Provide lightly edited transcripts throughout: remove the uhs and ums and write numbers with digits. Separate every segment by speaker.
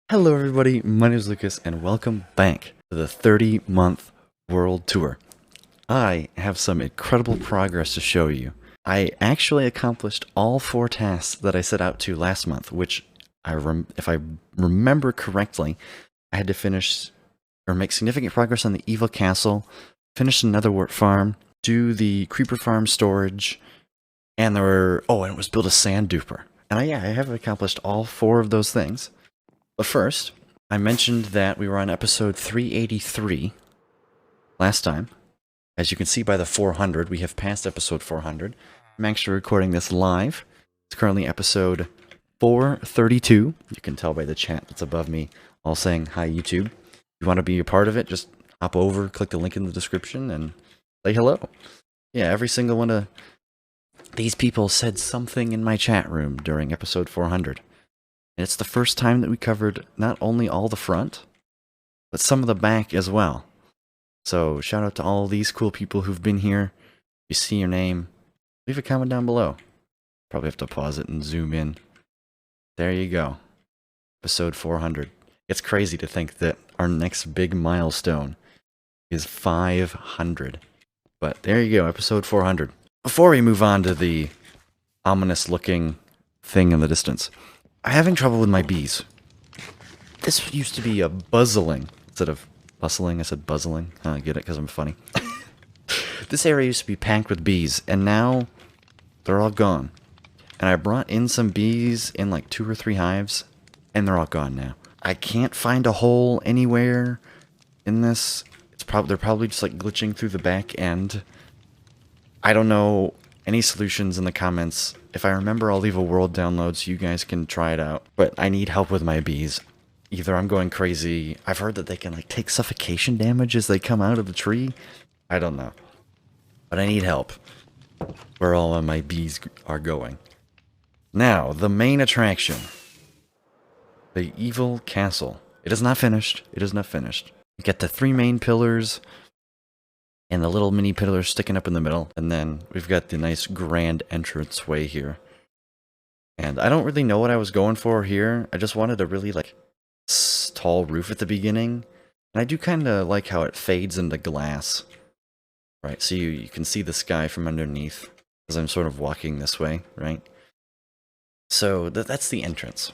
Speaker 1: Hello everybody, my name is Lucas and welcome back to the 30-month world tour. I have some incredible progress to show you. I actually accomplished all 4 tasks that I set out to last month, which if I remember correctly, I had to finish or make significant progress on the evil castle, finish the netherwort farm, do the creeper farm storage, and and it was build a sand duper. And I have accomplished all 4 of those things. But first, I mentioned that we were on episode 383 last time. As you can see by the 400, we have passed episode 400. I'm actually recording this live. It's currently episode 432. You can tell by the chat that's above me all saying, "Hi, YouTube." If you want to be a part of it, just hop over, click the link in the description, and say hello. Yeah, every single one of these people said something in my chat room during episode 400. And it's the first time that we covered not only all the front, but some of the back as well. So shout out to all these cool people who've been here. If you see your name, leave a comment down below. Probably have to pause it and zoom in. There you go. Episode 400. It's crazy to think that our next big milestone is 500. But there you go, episode 400. Before we move on to the ominous looking thing in the distance, I'm having trouble with my bees. This used to be a buzzling. Instead of bustling, I said buzzling. I get it because I'm funny. This area used to be packed with bees, and now they're all gone. And I brought in some bees in like 2 or 3 hives, and they're all gone now. I can't find a hole anywhere in this. They're probably just like glitching through the back end. I don't know any solutions in the comments. If I remember, I'll leave a world download so you guys can try it out. But I need help with my bees. Either I'm going crazy. I've heard that they can like take suffocation damage as they come out of the tree. I don't know. But I need help. Where all of my bees are going. Now, the main attraction. The evil castle. It is not finished. It is not finished. You get the 3 main pillars. And the little mini pillars sticking up in the middle. And then we've got the nice grand entranceway here. And I don't really know what I was going for here. I just wanted a really like tall roof at the beginning. And I do kind of like how it fades into glass. Right, so you can see the sky from underneath as I'm sort of walking this way, right? So that's the entrance.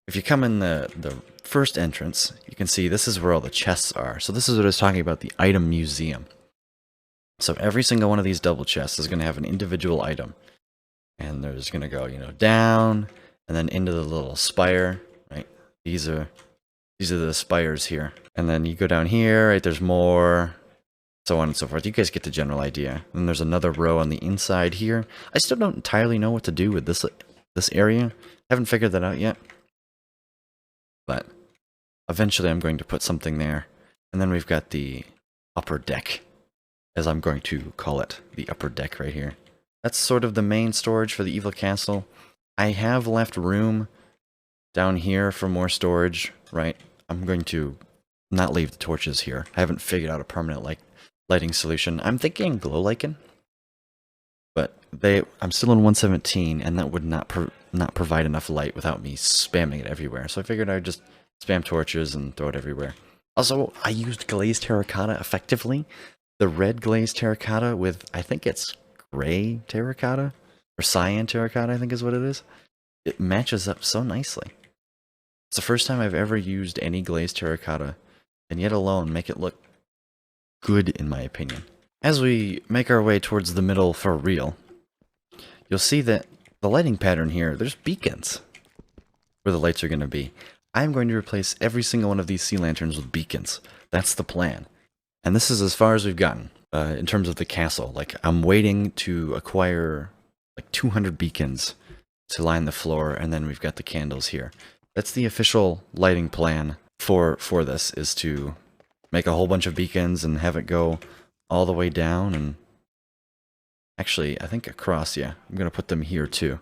Speaker 1: If you come in the first entrance, you can see this is where all the chests are. So this is what I was talking about, the item museum. So every single one of these double chests is going to have an individual item. And there's going to go, down and then into the little spire, right? These are the spires here. And then you go down here, right? There's more, so on and so forth. You guys get the general idea. And there's another row on the inside here. I still don't entirely know what to do with this area. Haven't figured that out yet. But eventually I'm going to put something there. And then we've got the upper deck, as I'm going to call it, the upper deck right here. That's sort of the main storage for the evil castle. I have left room down here for more storage, right? I'm going to not leave the torches here. I haven't figured out a permanent lighting solution. I'm thinking glow lichen, but I'm still in 117, and that would not provide enough light without me spamming it everywhere. So I figured I'd just spam torches and throw it everywhere. Also, I used glazed terracotta effectively. The red glazed terracotta with, I think it's gray terracotta, or cyan terracotta, I think is what it is. It matches up so nicely. It's the first time I've ever used any glazed terracotta, and yet alone make it look good in my opinion. As we make our way towards the middle for real, you'll see that the lighting pattern here, there's beacons where the lights are going to be. I'm going to replace every single one of these sea lanterns with beacons. That's the plan. And this is as far as we've gotten in terms of the castle. Like, I'm waiting to acquire like 200 beacons to line the floor, and then we've got the candles here. That's the official lighting plan for this, is to make a whole bunch of beacons and have it go all the way down, and actually I think across. Yeah, I'm gonna put them here too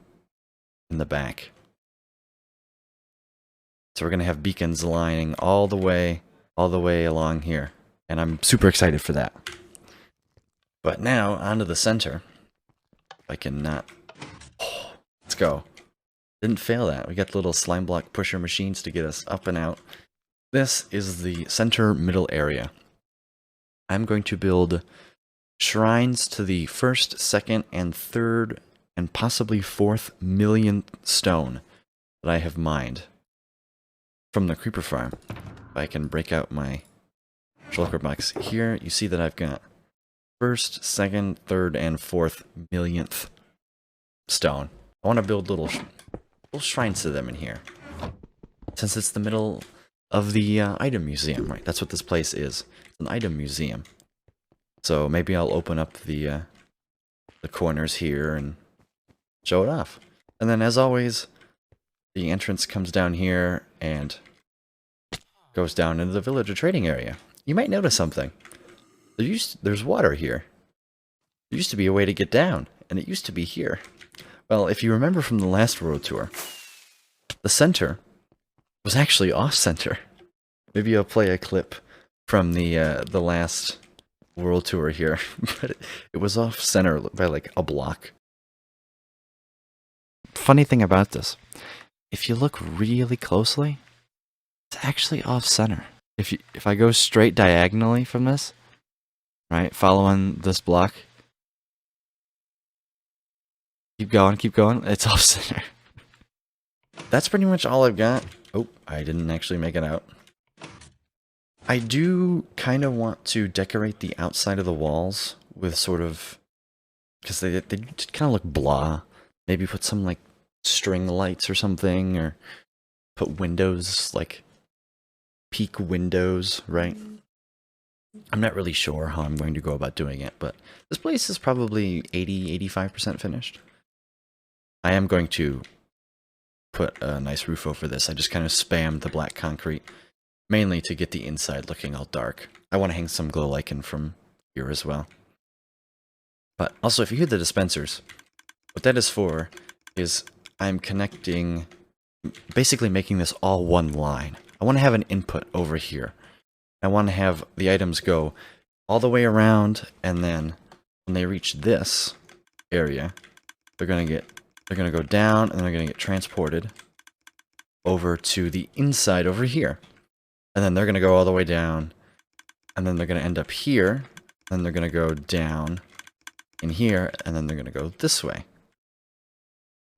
Speaker 1: in the back. So we're gonna have beacons lining all the way along here, and I'm super excited for that. But now onto the center. If I can not, let's go. Didn't fail that. We got the little slime block pusher machines to get us up and out. This is the center middle area. I'm going to build shrines to the first, second, and third, and possibly fourth millionth stone that I have mined from the creeper farm. If I can break out my shulker box here, you see that I've got first, second, third, and fourth millionth stone. I want to build little shrines to them in here, since it's the middle of the item museum, right? That's what this place is. It's an item museum. So maybe I'll open up the corners here and show it off. And then, as always, the entrance comes down here and goes down into the villager trading area. You might notice something. There's water here. There used to be a way to get down, and it used to be here. Well, if you remember from the last world tour, the center was actually off-center. Maybe I'll play a clip from the last world tour here, but it was off-center by like a block. Funny thing about this, if you look really closely, it's actually off-center. If I go straight diagonally from this, right, following this block, keep going, it's off-center. That's pretty much all I've got. Oh, I didn't actually make it out. I do kind of want to decorate the outside of the walls with sort of, because they kind of look blah. Maybe put some like string lights or something, or put windows, like peak windows, right? I'm not really sure how I'm going to go about doing it, but this place is probably 80-85% finished. I am going to put a nice roof over this. I just kind of spammed the black concrete, mainly to get the inside looking all dark. I want to hang some glow lichen from here as well. But also, if you hear the dispensers, what that is for is I'm connecting, basically making this all one line. I want to have an input over here. I want to have the items go all the way around, and then when they reach this area, they're going to go down, and they're going to get transported over to the inside over here. And then they're going to go all the way down, and then they're going to end up here, and they're going to go down in here, and then they're going to go this way.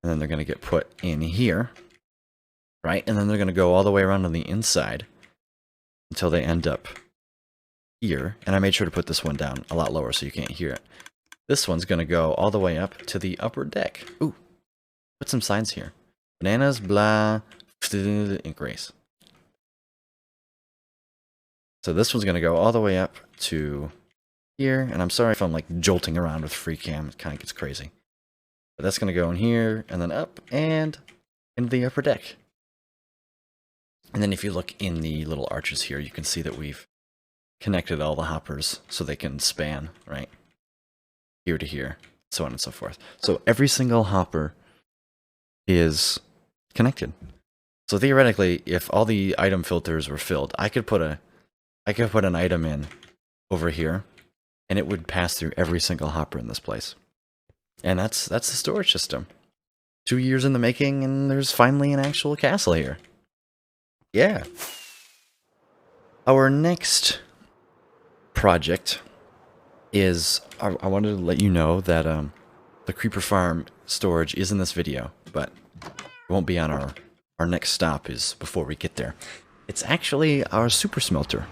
Speaker 1: And then they're going to get put in here, right? And then they're going to go all the way around on the inside until they end up here. And I made sure to put this one down a lot lower so you can't hear it. This one's going to go all the way up to the upper deck. Ooh, put some signs here. Bananas, blah, ink race. So this one's going to go all the way up to here. And I'm sorry if I'm like jolting around with free cam. It kind of gets crazy. But that's going to go in here, and then up, and into the upper deck. And then if you look in the little arches here, you can see that we've connected all the hoppers so they can span, right? Here to here, so on and so forth. So every single hopper is connected. So theoretically, if all the item filters were filled, I could put an item in over here, and it would pass through every single hopper in this place. And that's the storage system. 2 years in the making, and there's finally an actual castle here. Yeah. Our next project is, I wanted to let you know that the Creeper Farm storage is in this video, but it won't be on our next stop is before we get there. It's actually our super smelter.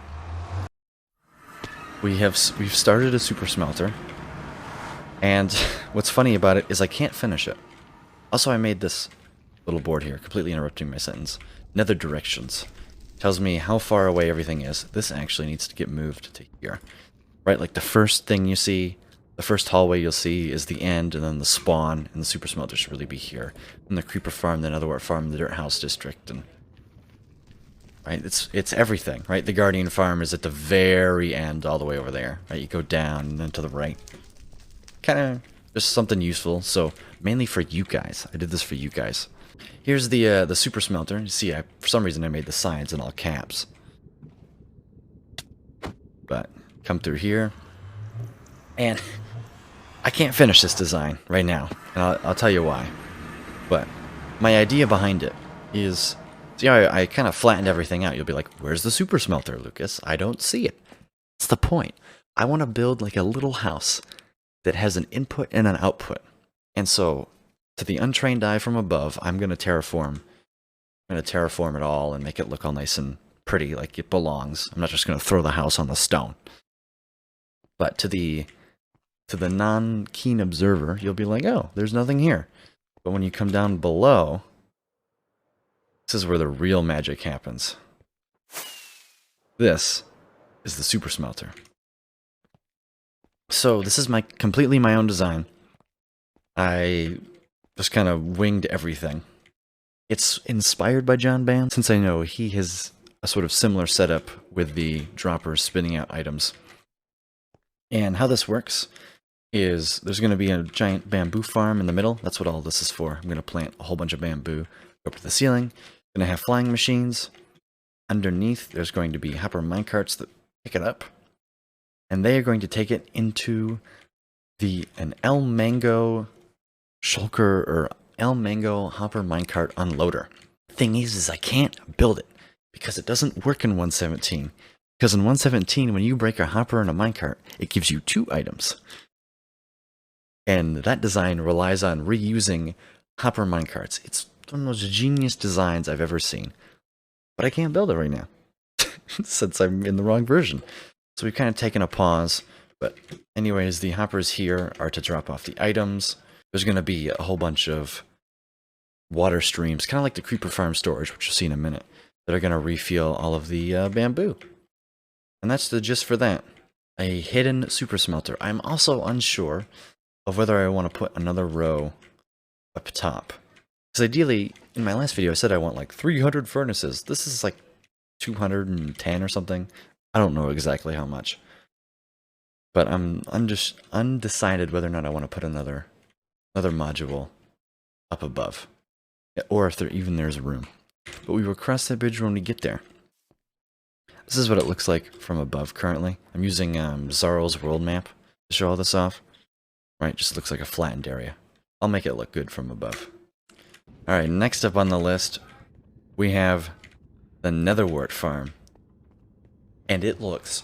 Speaker 1: We've started a super smelter. And what's funny about it is I can't finish it. Also, I made this little board here, completely interrupting my sentence. Nether directions. Tells me how far away everything is. This actually needs to get moved to here. Right, like the first thing you see, the first hallway you'll see is the end, and then the spawn, and the super smelter should really be here. And the Creeper Farm, the Netherwart Farm, the Dirt House District, and... right, it's everything, right? The Guardian Farm is at the very end, all the way over there. Right, you go down, and then to the right. Kind of just something useful, so mainly for you guys. I did this for you guys. Here's the super smelter. You see, for some reason I made the signs in all caps. But come through here, and I can't finish this design right now, and I'll tell you why. But my idea behind it is, see how I kind of flattened everything out. You'll be like, where's the super smelter, Lucas? I don't see it. That's the point. I want to build like a little house that has an input and an output. And so, to the untrained eye from above, I'm going to terraform. I'm going to terraform it all and make it look all nice and pretty, like it belongs. I'm not just going to throw the house on the stone. But to the non-keen observer, you'll be like, oh, there's nothing here. But when you come down below, this is where the real magic happens. This is the super smelter. So this is completely my own design. I just kind of winged everything. It's inspired by John Band, since I know he has a sort of similar setup with the droppers spinning out items. And how this works is there's going to be a giant bamboo farm in the middle. That's what all this is for. I'm going to plant a whole bunch of bamboo, go up to the ceiling. I'm going to have flying machines. Underneath, there's going to be hopper minecarts that pick it up. And they are going to take it into an El Mango shulker or El Mango hopper minecart unloader. Thing is I can't build it because it doesn't work in 117. Because in 117, when you break a hopper and a minecart, it gives you 2 items. And that design relies on reusing hopper minecarts. It's one of the most genius designs I've ever seen. But I can't build it right now, since I'm in the wrong version. So we've kind of taken a pause. But anyways, the hoppers here are to drop off the items. There's going to be a whole bunch of water streams, kind of like the Creeper Farm storage, which you'll see in a minute, that are going to refuel all of the bamboo. And that's the gist for that. A hidden super smelter. I'm also unsure of whether I want to put another row up top. Because ideally, in my last video, I said I want like 300 furnaces. This is like 210 or something. I don't know exactly how much. But I'm just undecided whether or not I want to put another module up above. Or if there's room. But we will cross that bridge when we get there. This is what it looks like from above currently. I'm using Zarl's world map to show all this off. Right, just looks like a flattened area. I'll make it look good from above. Alright, next up on the list, we have the Netherwort farm. And it looks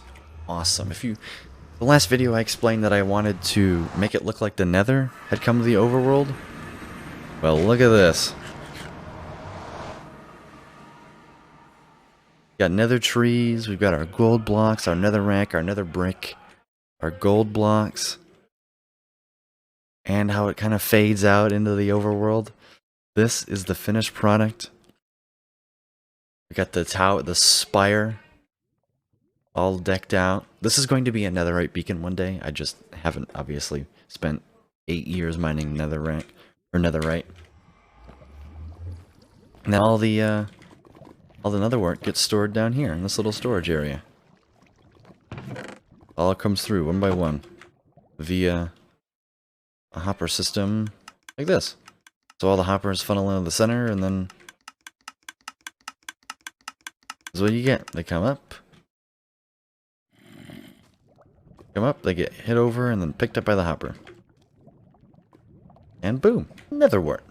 Speaker 1: awesome. The last video I explained that I wanted to make it look like the Nether had come to the overworld. Well, look at this. Got nether trees, we've got our gold blocks, our nether rack, our nether brick, our gold blocks, and how it kind of fades out into the overworld. This is the finished product. We got the tower, the spire, all decked out. This is going to be a netherite beacon one day. I just haven't obviously spent 8 years mining netherrack or netherite. And then all the netherwort gets stored down here in this little storage area. All comes through one by one via a hopper system like this. So all the hoppers funnel into the center, and then this is what you get. They come up, they get hit over, and then picked up by the hopper. And boom, netherwort.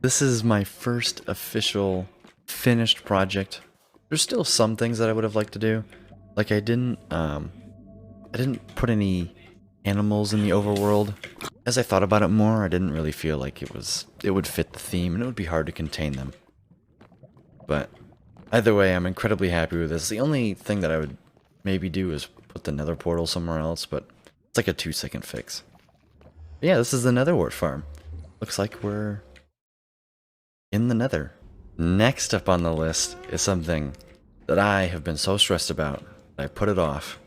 Speaker 1: This is my first official finished project. There's still some things that I would have liked to do. Like I didn't put any animals in the overworld. As I thought about it more, I didn't really feel like it would fit the theme, and it would be hard to contain them. But either way, I'm incredibly happy with this. The only thing that I would maybe do is put the nether portal somewhere else, but it's like a 2-second fix. But yeah, this is the Netherwort farm. Looks like we're in the nether. Next up on the list is something that I have been so stressed about that I put it off.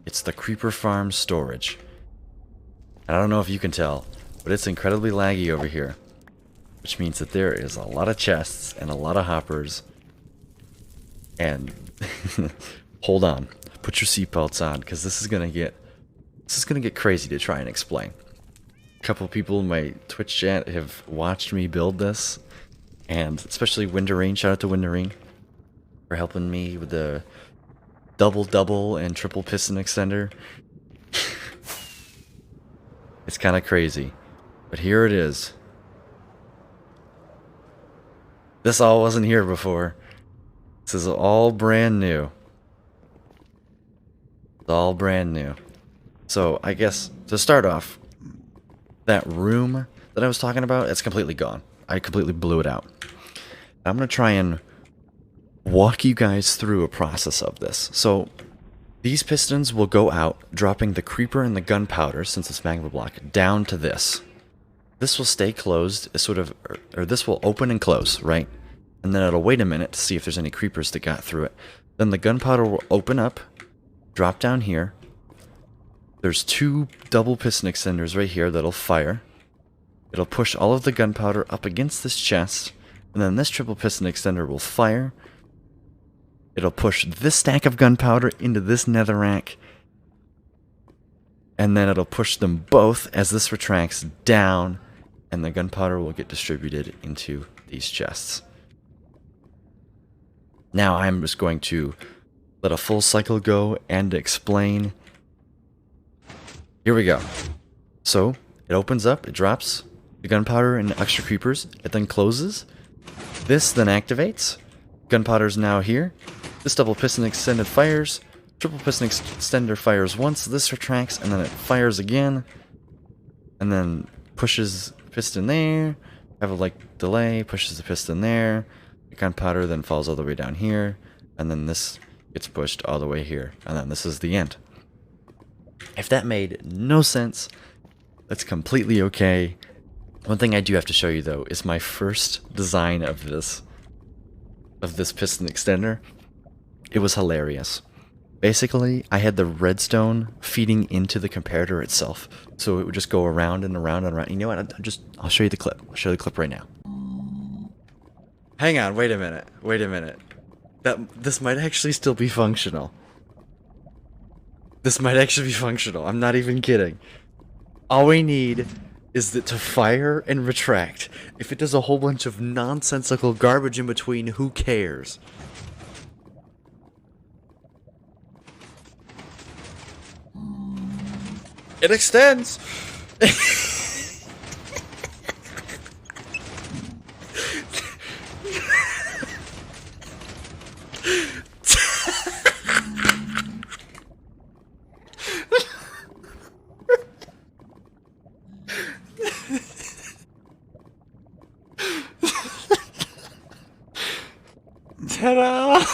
Speaker 1: It's the Creeper Farm storage. And I don't know if you can tell, but it's incredibly laggy over here. Which means that there is a lot of chests and a lot of hoppers. And hold on, put your seatbelts on, because this is gonna get crazy to try and explain. A couple people in my Twitch chat have watched me build this, and especially Rouindaria, shout out to Rouindaria for helping me with the double and triple piston extender. It's kind of crazy, but here it is. This all wasn't here before. This is all brand new. It's all brand new. So I guess to start off, that room that I was talking about, it's completely gone. I completely blew it out. I'm going to try and walk you guys through a process of this. So these pistons will go out, dropping the creeper and the gunpowder, since it's magma block, down to this. This will stay closed, sort of, or this will open and close, right? And then it'll wait a minute to see if there's any creepers that got through it. Then the gunpowder will open up, drop down here. There's 2 double piston extenders right here that'll fire. It'll push all of the gunpowder up against this chest, and then this triple piston extender will fire. It'll push this stack of gunpowder into this netherrack, and then it'll push them both as this retracts down, and the gunpowder will get distributed into these chests. Now I'm just going to let a full cycle go and explain. Here we go. So it opens up, it drops the gunpowder and extra creepers, it then closes. This then activates. Gunpowder's now here. This double piston extended fires. Triple piston extender fires once, this retracts, and then it fires again. And then pushes piston there. Have a like delay, pushes the piston there. The gunpowder then falls all the way down here. And then this gets pushed all the way here. And then this is the end. If that made no sense, that's completely okay. One thing I do have to show you though is my first design of this piston extender. It was hilarious. Basically, I had the redstone feeding into the comparator itself, so it would just go around and around and around. You know what? I'll show you the clip. I'll show you the clip right now. Hang on, wait a minute. Wait a minute. This might actually still be functional. This might actually be functional. I'm not even kidding. All we need is that to fire and retract. If it does a whole bunch of nonsensical garbage in between, who cares? It extends! Ta-da!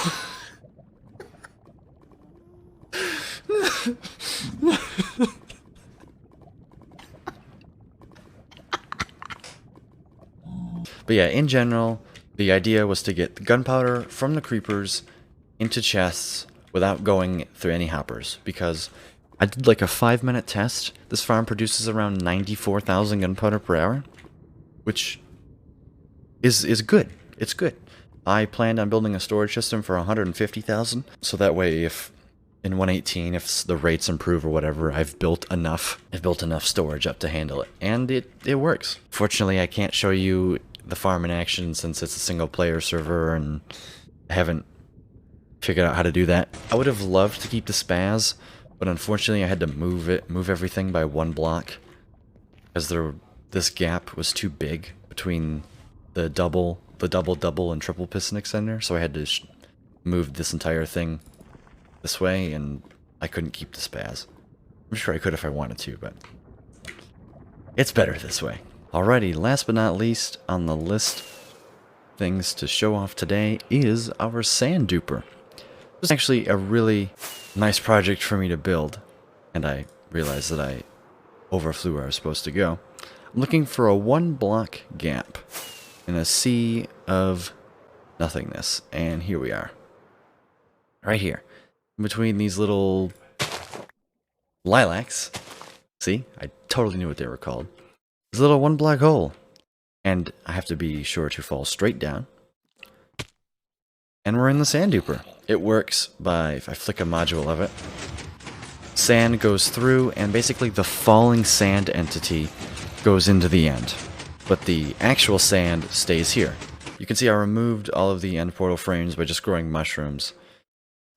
Speaker 1: But yeah, in general, the idea was to get the gunpowder from the creepers into chests without going through any hoppers, because I did like a 5-minute test. This farm produces around 94,000 gunpowder per hour, which is good. It's good. I planned on building a storage system for 150,000, so that way if in 118, if the rates improve or whatever, I've built enough storage up to handle it, and it works. Fortunately, I can't show you the farm in action since it's a single player server and I haven't figured out how to do that. I would have loved to keep the spaz, but unfortunately I had to move everything by 1 block because this gap was too big between the double and triple piston extender, so I had to move this entire thing this way, and I couldn't keep the spaz. I'm sure I could if I wanted to, but it's better this way. Alrighty, last but not least on the list things to show off today is our sand duper. It was actually a really nice project for me to build, and I realized that I overflew where I was supposed to go. I'm looking for a 1 block gap in a sea of nothingness, and here we are. Right here. In between these little lilacs. See? I totally knew what they were called. There's a little 1 block hole. And I have to be sure to fall straight down. And we're in the sand duper. It works by, if I flick a module of it, sand goes through, and basically the falling sand entity goes into the end. But the actual sand stays here. You can see I removed all of the end portal frames by just growing mushrooms.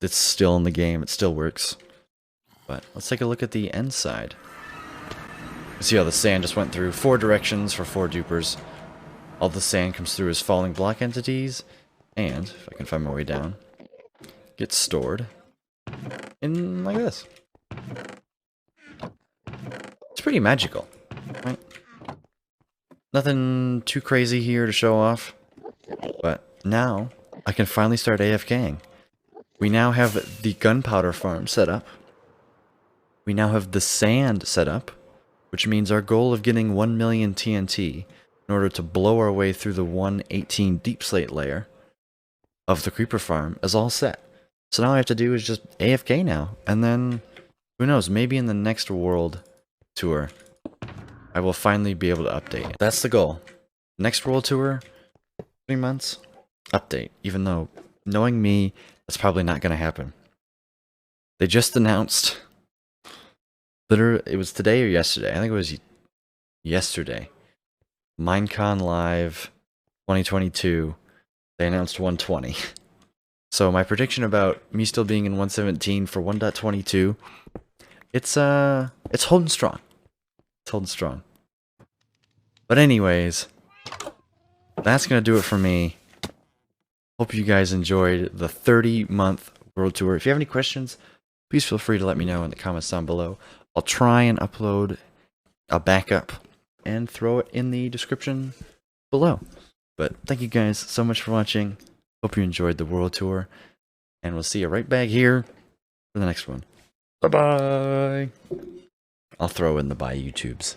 Speaker 1: It's still in the game, it still works. But let's take a look at the end side. You see how the sand just went through 4 directions for 4 dupers. All the sand comes through as falling block entities, and, if I can find my way down, gets stored in like this. It's pretty magical, right? Nothing too crazy here to show off, but now I can finally start AFKing. We now have the Gunpowder Farm set up. We now have the sand set up, which means our goal of getting 1 million TNT in order to blow our way through the 118 deep slate layer of the creeper farm is all set. So now all I have to do is just AFK now, and then, who knows, maybe in the next world tour, I will finally be able to update. That's the goal. Next world tour, 3 months, update. Even though, knowing me, that's probably not going to happen. They just announced, literally, it was today or yesterday, I think it was yesterday, Minecon Live 2022, they announced 120. So my prediction about me still being in 117 for 1.22, it's holding strong. It's holding strong. But anyways, that's gonna do it for me. Hope you guys enjoyed the 30-month world tour. If you have any questions, please feel free to let me know in the comments down below. I'll try and upload a backup and throw it in the description below. But thank you guys so much for watching. Hope you enjoyed the world tour, and we'll see you right back here for the next one. Bye-bye! I'll throw in the bye YouTubes.